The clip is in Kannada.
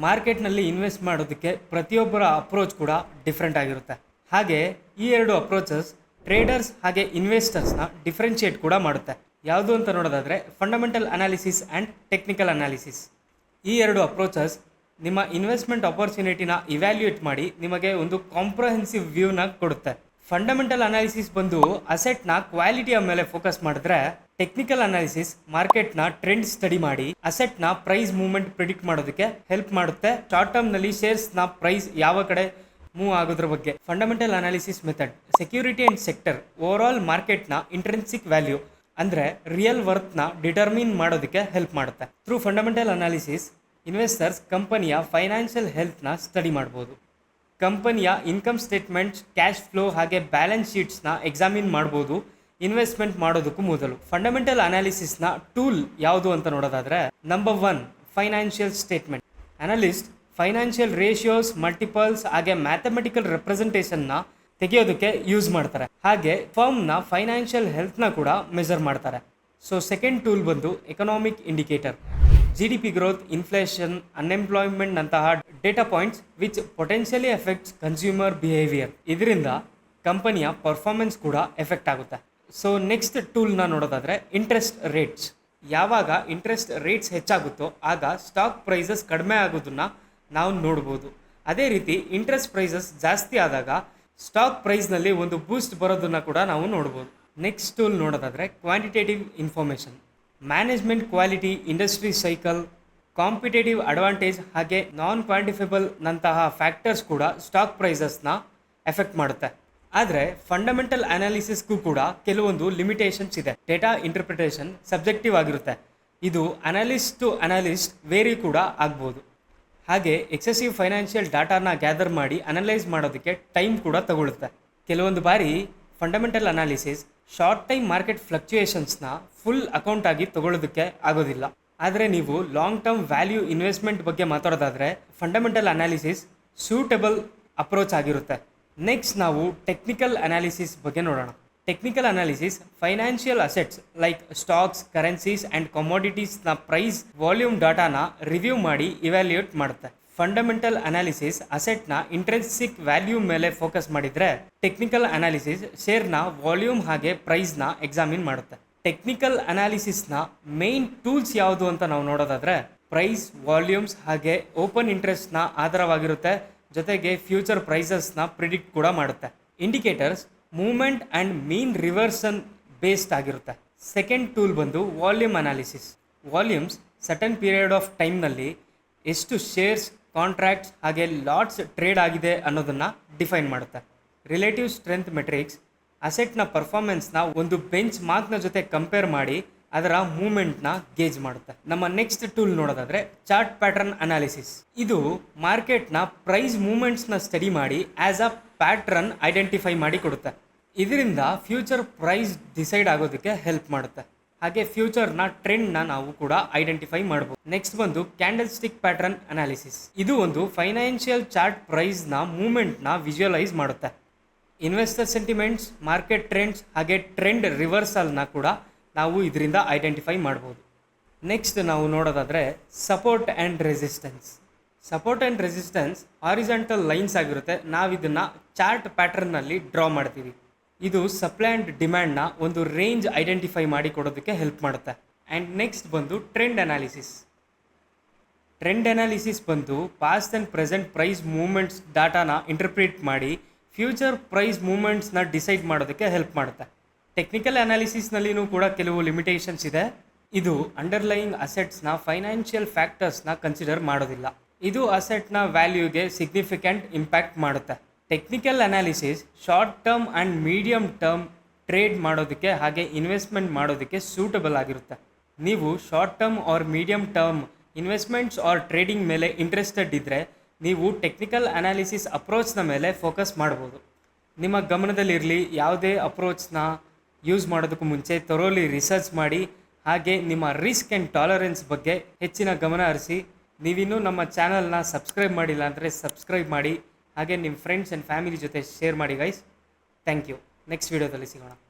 ಮಾರ್ಕೆಟ್ನಲ್ಲಿ ಇನ್ವೆಸ್ಟ್ ಮಾಡೋದಕ್ಕೆ ಪ್ರತಿಯೊಬ್ಬರ ಅಪ್ರೋಚ್ ಕೂಡ ಡಿಫ್ರೆಂಟ್ ಆಗಿರುತ್ತೆ. ಹಾಗೆ ಈ ಎರಡು ಅಪ್ರೋಚಸ್ ಟ್ರೇಡರ್ಸ್ ಹಾಗೆ ಇನ್ವೆಸ್ಟರ್ಸ್ನ ಡಿಫ್ರೆನ್ಶಿಯೇಟ್ ಕೂಡ ಮಾಡುತ್ತೆ. ಯಾವುದು ಅಂತ ನೋಡೋದಾದರೆ fundamental analysis and technical analysis. ಈ ಎರಡು ಅಪ್ರೋಚಸ್ ನಿಮ್ಮ ಇನ್ವೆಸ್ಟ್ಮೆಂಟ್ ಆಪರ್ಚುನಿಟಿನ ಇವ್ಯಾಲ್ಯೂಯೇಟ್ ಮಾಡಿ ನಿಮಗೆ ಒಂದು ಕಾಂಪ್ರಹೆನ್ಸಿವ್ ವ್ಯೂನ ಕೊಡುತ್ತೆ. ಫಂಡಮೆಂಟಲ್ ಅನಾಲಿಸಿಸ್ ಬಂದು ಅಸೆಟ್ನ ಕ್ವಾಲಿಟಿಯ ಮೇಲೆ ಫೋಕಸ್ ಮಾಡಿದ್ರೆ, ಟೆಕ್ನಿಕಲ್ ಅನಾಲಿಸಿಸ್ ಮಾರ್ಕೆಟ್ನ ಟ್ರೆಂಡ್ ಸ್ಟಡಿ ಮಾಡಿ ಅಸೆಟ್ನ ಪ್ರೈಸ್ ಮೂವ್ಮೆಂಟ್ ಪ್ರಿಡಿಕ್ಟ್ ಮಾಡೋದಕ್ಕೆ ಹೆಲ್ಪ್ ಮಾಡುತ್ತೆ. ಶಾರ್ಟ್ ಟರ್ಮ್ನಲ್ಲಿ ಶೇರ್ಸ್ನ ಪ್ರೈಸ್ ಯಾವ ಕಡೆ ಮೂವ್ ಆಗೋದ್ರ ಬಗ್ಗೆ. Fundamental analysis method security and sector over all ಮಾರ್ಕೆಟ್ನ ಇಂಟ್ರೆನ್ಸಿಕ್ ವ್ಯಾಲ್ಯೂ ಅಂದರೆ ರಿಯಲ್ ವರ್ತ್ನ ಡಿಟರ್ಮಿನ್ ಮಾಡೋದಕ್ಕೆ ಹೆಲ್ಪ್ ಮಾಡುತ್ತೆ. ಥ್ರೂ ಫಂಡಮೆಂಟಲ್ ಅನಾಲಿಸಿಸ್ ಇನ್ವೆಸ್ಟರ್ಸ್ ಕಂಪನಿಯ ಫೈನಾನ್ಷಿಯಲ್ ಹೆಲ್ತ್ನ ಸ್ಟಡಿ ಮಾಡ್ಬೋದು. ಕಂಪನಿಯ ಇನ್ಕಮ್ ಸ್ಟೇಟ್ಮೆಂಟ್ಸ್, ಕ್ಯಾಶ್ ಫ್ಲೋ ಹಾಗೆ ಬ್ಯಾಲೆನ್ಸ್ ಶೀಟ್ಸ್ನ ಎಕ್ಸಾಮಿನ್ ಮಾಡ್ಬೋದು ಇನ್ವೆಸ್ಟ್ಮೆಂಟ್ ಮಾಡೋದಕ್ಕೂ ಮೊದಲು. ಫಂಡಮೆಂಟಲ್ ಅನಾಲಿಸಿಸ್ನ ಟೂಲ್ ಯಾವುದು ಅಂತ ನೋಡೋದಾದರೆ, number 1 financial statement. Analyst financial ratios, multiples ಹಾಗೆ ಮ್ಯಾಥಮೆಟಿಕಲ್ ರೆಪ್ರೆಸೆಂಟೇಷನ್ನ ತೆಗೆಯೋದಕ್ಕೆ ಯೂಸ್ ಮಾಡ್ತಾರೆ. ಹಾಗೆ ಫರ್ಮ್ನ ಫೈನಾನ್ಷಿಯಲ್ ಹೆಲ್ತ್ನ ಕೂಡ ಮೆಜರ್ ಮಾಡ್ತಾರೆ. ಸೊ ಸೆಕೆಂಡ್ ಟೂಲ್ ಬಂದು economic indicator. GDP growth, inflation, unemployment ನಂತಹ data points which potentially effects consumer behaviour. ಇದರಿಂದ ಕಂಪನಿಯ ಪರ್ಫಾರ್ಮೆನ್ಸ್ ಕೂಡ ಎಫೆಕ್ಟ್ ಆಗುತ್ತೆ. ಸೊ ನೆಕ್ಸ್ಟ್ ಟೂಲ್ನ ನೋಡೋದಾದರೆ ಇಂಟ್ರೆಸ್ಟ್ ರೇಟ್ಸ್. ಯಾವಾಗ ಇಂಟ್ರೆಸ್ಟ್ ರೇಟ್ಸ್ ಹೆಚ್ಚಾಗುತ್ತೋ ಆಗ ಸ್ಟಾಕ್ ಪ್ರೈಸಸ್ ಕಡಿಮೆ ಆಗೋದನ್ನ ನಾವು ನೋಡ್ಬೋದು. ಅದೇ ರೀತಿ ಇಂಟ್ರೆಸ್ಟ್ ಪ್ರೈಸಸ್ ಜಾಸ್ತಿ ಆದಾಗ ಸ್ಟಾಕ್ ಪ್ರೈಸ್ನಲ್ಲಿ ಒಂದು ಬೂಸ್ಟ್ ಬರೋದನ್ನು ಕೂಡ ನಾವು ನೋಡ್ಬೋದು. ನೆಕ್ಸ್ಟ್ ಟೂಲ್ ನೋಡೋದಾದರೆ quantitative information. Management quality, industry cycle, competitive advantage ಹಾಗೆ ನಾನ್ ಕ್ವಾಂಟಿಫೈಬಲ್ ನಂತಹ ಫ್ಯಾಕ್ಟರ್ಸ್ ಕೂಡ ಸ್ಟಾಕ್ ಪ್ರೈಸಸ್ನ ಎಫೆಕ್ಟ್ ಮಾಡುತ್ತೆ. ಆದರೆ ಫಂಡಮೆಂಟಲ್ ಅನಾಲಿಸಿಸ್ಗೂ ಕೂಡ ಕೆಲವೊಂದು ಲಿಮಿಟೇಷನ್ಸ್ ಇದೆ. ಡೇಟಾ ಇಂಟರ್ಪ್ರಿಟೇಷನ್ ಸಬ್ಜೆಕ್ಟಿವ್ ಆಗಿರುತ್ತೆ. ಇದು ಅನಾಲಿಸ್ಟ್ ಟು ಅನಾಲಿಸ್ಟ್ ವೇರಿ ಕೂಡ ಆಗ್ಬೋದು. ಹಾಗೆ ಎಕ್ಸೆಸಿವ್ ಫೈನಾನ್ಷಿಯಲ್ ಡಾಟಾನ ಗ್ಯಾದರ್ ಮಾಡಿ ಅನಲೈಸ್ ಮಾಡೋದಕ್ಕೆ ಟೈಮ್ ಕೂಡ ತಗೊಳುತ್ತೆ. ಕೆಲವೊಂದು ಬಾರಿ fundamental analysis short time market ಫ್ಲಕ್ಚುಯೇಷನ್ಸ್ನ ಫುಲ್ ಅಕೌಂಟ್ ಆಗಿ ತಗೊಳ್ಳೋದಕ್ಕೆ ಆಗೋದಿಲ್ಲ. ಆದರೆ ನೀವು ಲಾಂಗ್ ಟರ್ಮ್ ವ್ಯಾಲ್ಯೂ ಇನ್ವೆಸ್ಟ್ಮೆಂಟ್ ಬಗ್ಗೆ ಮಾತಾಡೋದಾದರೆ ಫಂಡಮೆಂಟಲ್ ಅನಾಲಿಸಿಸ್ ಸೂಟಬಲ್ ಅಪ್ರೋಚ್ ಆಗಿರುತ್ತೆ. ನೆಕ್ಸ್ಟ್ ನಾವು ಟೆಕ್ನಿಕಲ್ ಅನಾಲಿಸಿಸ್ ಬಗ್ಗೆ ನೋಡೋಣ. Technical analysis financial assets like stocks, currencies and ಕಮೋಡಿಟೀಸ್ನ ಪ್ರೈಸ್, ವಾಲ್ಯೂಮ್ ಡಾಟಾನ ರಿವ್ಯೂ ಮಾಡಿ ಇವ್ಯಾಲ್ಯೂಯೇಟ್ ಮಾಡುತ್ತೆ. ಫಂಡಮೆಂಟಲ್ ಅನಾಲಿಸಿಸ್ ಅಸೆಟ್ನ ಇಂಟ್ರೆನ್ಸಿಕ್ ವ್ಯಾಲ್ಯೂ ಮೇಲೆ ಫೋಕಸ್ ಮಾಡಿದರೆ, ಟೆಕ್ನಿಕಲ್ ಅನಾಲಿಸಿಸ್ ಶೇರ್ನ ವಾಲ್ಯೂಮ್ ಹಾಗೆ ಪ್ರೈಸ್ನ ಎಕ್ಸಾಮಿನ್ ಮಾಡುತ್ತೆ. ಟೆಕ್ನಿಕಲ್ ಅನಾಲಿಸಿಸ್ನ ಮೇನ್ ಟೂಲ್ಸ್ ಯಾವುದು ಅಂತ ನಾವು ನೋಡೋದಾದರೆ ಪ್ರೈಸ್, ವಾಲ್ಯೂಮ್ಸ್ ಹಾಗೆ ಓಪನ್ ಇಂಟ್ರೆಸ್ಟ್ನ ಆಧಾರವಾಗಿರುತ್ತೆ. ಜೊತೆಗೆ ಫ್ಯೂಚರ್ ಪ್ರೈಸಸ್ನ ಪ್ರಿಡಿಕ್ಟ್ ಕೂಡ ಮಾಡುತ್ತೆ. Indicators movement and mean ರಿವರ್ಸನ್ based ಆಗಿರುತ್ತೆ. ಸೆಕೆಂಡ್ ಟೂಲ್ ಬಂದು volume analysis. Volumes certain period of ಟೈಮ್ನಲ್ಲಿ ಎಷ್ಟು ಶೇರ್ಸ್, ಕಾಂಟ್ರಾಕ್ಟ್ಸ್ ಹಾಗೆ ಲಾಟ್ಸ್ ಟ್ರೇಡ್ ಆಗಿದೆ ಅನ್ನೋದನ್ನು ಡಿಫೈನ್ ಮಾಡುತ್ತೆ. ರಿಲೇಟಿವ್ ಸ್ಟ್ರೆಂತ್ ಮೆಟ್ರಿಕ್ಸ್ ಅಸೆಟ್ನ ಪರ್ಫಾರ್ಮೆನ್ಸ್ನ ಒಂದು ಬೆಂಚ್ ಮಾರ್ಕ್ನ ಜೊತೆ ಕಂಪೇರ್ ಮಾಡಿ ಅದರ ಮೂವ್ಮೆಂಟ್ನ ಗೇಜ್ ಮಾಡುತ್ತೆ. ನಮ್ಮ ನೆಕ್ಸ್ಟ್ ಟೂಲ್ ನೋಡೋದಾದರೆ ಚಾರ್ಟ್ ಪ್ಯಾಟರ್ನ್ ಅನಾಲಿಸಿಸ್. ಇದು ಮಾರ್ಕೆಟ್ನ ಪ್ರೈಸ್ ಮೂವ್ಮೆಂಟ್ಸ್ನ ಸ್ಟಡಿ ಮಾಡಿ ಆ್ಯಸ್ ಅ ಪ್ಯಾಟ್ರನ್ ಐಡೆಂಟಿಫೈ ಮಾಡಿ ಕೊಡುತ್ತೆ. ಇದರಿಂದ ಫ್ಯೂಚರ್ ಪ್ರೈಸ್ ಡಿಸೈಡ್ ಆಗೋದಕ್ಕೆ ಹೆಲ್ಪ್ ಮಾಡುತ್ತೆ. ಹಾಗೆ ಫ್ಯೂಚರ್ನ ಟ್ರೆಂಡ್ನ ನಾವು ಕೂಡ ಐಡೆಂಟಿಫೈ ಮಾಡ್ಬೋದು. ನೆಕ್ಸ್ಟ್ ಬಂದು ಕ್ಯಾಂಡಲ್ ಸ್ಟಿಕ್ ಪ್ಯಾಟರ್ನ್ ಅನಾಲಿಸಿಸ್. ಇದು ಒಂದು ಫೈನಾನ್ಷಿಯಲ್ ಚಾರ್ಟ್ ಪ್ರೈಸ್ನ ಮೂವ್ಮೆಂಟ್ನ ವಿಜುವಲೈಸ್ ಮಾಡುತ್ತೆ. ಇನ್ವೆಸ್ಟರ್ ಸೆಂಟಿಮೆಂಟ್ಸ್, ಮಾರ್ಕೆಟ್ ಟ್ರೆಂಡ್ಸ್ ಹಾಗೆ ಟ್ರೆಂಡ್ ರಿವರ್ಸಲ್ನ ಕೂಡ ನಾವು ಇದರಿಂದ ಐಡೆಂಟಿಫೈ ಮಾಡ್ಬೋದು. ನೆಕ್ಸ್ಟ್ ನಾವು ನೋಡೋದಾದರೆ support and resistance. Support and resistance horizontal lines ಆಗಿರುತ್ತೆ. ನಾವು ಇದನ್ನು ಚಾರ್ಟ್ ಪ್ಯಾಟರ್ನ್ನಲ್ಲಿ ಡ್ರಾ ಮಾಡ್ತೀವಿ. ಇದು ಸಪ್ಲೈ ಆ್ಯಂಡ್ ಡಿಮ್ಯಾಂಡ್ನ ಒಂದು ರೇಂಜ್ ಐಡೆಂಟಿಫೈ ಮಾಡಿ ಕೊಡೋದಕ್ಕೆ ಹೆಲ್ಪ್ ಮಾಡುತ್ತೆ. ಆ್ಯಂಡ್ ನೆಕ್ಸ್ಟ್ ಬಂದು ಟ್ರೆಂಡ್ ಅನಾಲಿಸಿಸ್. ಟ್ರೆಂಡ್ ಅನಾಲಿಸಿಸ್ ಬಂದು past and present price movements ಡಾಟಾನ ಇಂಟರ್ಪ್ರಿಟ್ ಮಾಡಿ ಫ್ಯೂಚರ್ ಪ್ರೈಸ್ ಮೂವ್ಮೆಂಟ್ಸ್ನ ಡಿಸೈಡ್ ಮಾಡೋದಕ್ಕೆ ಹೆಲ್ಪ್ ಮಾಡುತ್ತೆ. ಟೆಕ್ನಿಕಲ್ ಅನಾಲಿಸಿಸ್ನಲ್ಲಿನೂ ಕೂಡ ಕೆಲವು ಲಿಮಿಟೇಷನ್ಸ್ ಇದೆ. ಇದು ಅಂಡರ್ಲೈಯಿಂಗ್ ಅಸೆಟ್ಸ್ನ ಫೈನಾನ್ಷಿಯಲ್ ಫ್ಯಾಕ್ಟರ್ಸ್ನ ಕನ್ಸಿಡರ್ ಮಾಡೋದಿಲ್ಲ. ಇದು ಅಸೆಟ್ನ ವ್ಯಾಲ್ಯೂಗೆ ಸಿಗ್ನಿಫಿಕೆಂಟ್ ಇಂಪ್ಯಾಕ್ಟ್ ಮಾಡುತ್ತೆ. Technical analysis short term and medium term trade ಮಾಡೋದಕ್ಕೆ ಹಾಗೆ ಇನ್ವೆಸ್ಟ್ಮೆಂಟ್ ಮಾಡೋದಕ್ಕೆ ಸೂಟಬಲ್ ಆಗಿರುತ್ತೆ. ನೀವು short term or medium term investments or trading ಮೇಲೆ ಇಂಟ್ರೆಸ್ಟೆಡ್ ಇದ್ದರೆ ನೀವು ಟೆಕ್ನಿಕಲ್ ಅನಾಲಿಸಿಸ್ ಅಪ್ರೋಚ್ನ ಮೇಲೆ ಫೋಕಸ್ ಮಾಡ್ಬೋದು. ನಿಮ್ಮ ಗಮನದಲ್ಲಿರಲಿ, ಯಾವುದೇ ಅಪ್ರೋಚ್ನ ಯೂಸ್ ಮಾಡೋದಕ್ಕೂ ಮುಂಚೆ ಥರೋಲಿ ರಿಸರ್ಚ್ ಮಾಡಿ ಹಾಗೆ ನಿಮ್ಮ ರಿಸ್ಕ್ ಆ್ಯಂಡ್ ಟಾಲರೆನ್ಸ್ ಬಗ್ಗೆ ಹೆಚ್ಚಿನ ಗಮನ ಹರಿಸಿ. ನೀವಿನ್ನೂ ನಮ್ಮ ಚಾನಲ್ನ ಸಬ್ಸ್ಕ್ರೈಬ್ ಮಾಡಿಲ್ಲ ಅಂದರೆ ಸಬ್ಸ್ಕ್ರೈಬ್ ಮಾಡಿ ಹಾಗೆ ನಿಮ್ಮ ಫ್ರೆಂಡ್ಸ್ ಆ್ಯಂಡ್ ಫ್ಯಾಮಿಲಿ ಜೊತೆ ಶೇರ್ ಮಾಡಿ ಗೈಸ್. Thank you. ನೆಕ್ಸ್ಟ್ ವೀಡಿಯೋದಲ್ಲಿ ಸಿಗೋಣ.